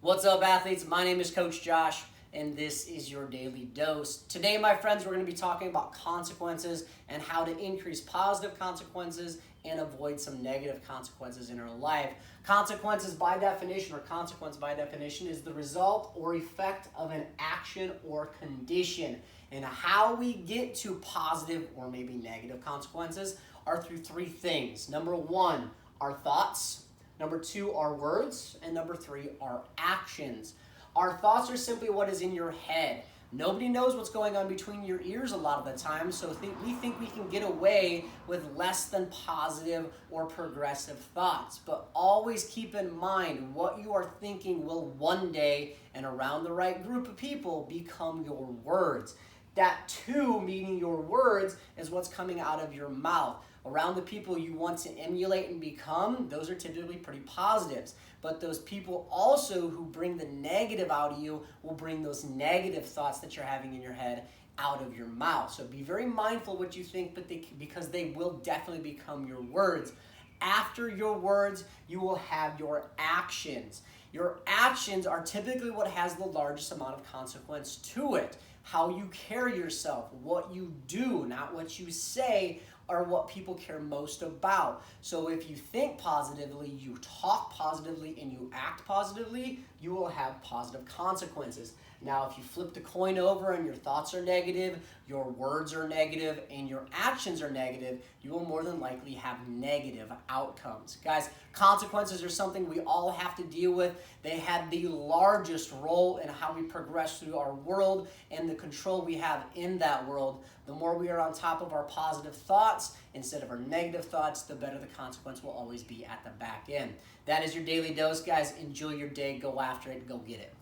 What's up, athletes? My name is Coach Josh, and this is your daily dose. Today, my friends, we're going to be talking about consequences and how to increase positive consequences and avoid some negative consequences in our life. Consequences by definition, or consequence by definition, is the result or effect of an action or condition. And how we get to positive or maybe negative consequences are through three things. Number one, our thoughts. Number two, our words. And number three, our actions. Our thoughts are simply what is in your head. Nobody knows what's going on between your ears a lot of the time, so we think we can get away with less than positive or progressive thoughts. But always keep in mind what you are thinking will one day, and around the right group of people, become your words. That too, meaning your words, is what's coming out of your mouth. Around the people you want to emulate and become, those are typically pretty positives. But those people also who bring the negative out of you will bring those negative thoughts that you're having in your head out of your mouth. So be very mindful what you think, because they will definitely become your words. After your words, you will have your actions. Your actions are typically what has the largest amount of consequence to it. How you carry yourself, what you do, not what you say, are what people care most about. So if you think positively, you talk positively, and you act positively, you will have positive consequences. Now, if you flip the coin over and your thoughts are negative, your words are negative, and your actions are negative, you will more than likely have negative outcomes. Guys, consequences are something we all have to deal with. They have the largest role in how we progress through our world and the control we have in that world. The more we are on top of our positive thoughts instead of our negative thoughts, the better the consequence will always be at the back end. That is your daily dose, guys. Enjoy your day. Go after it. Go get it.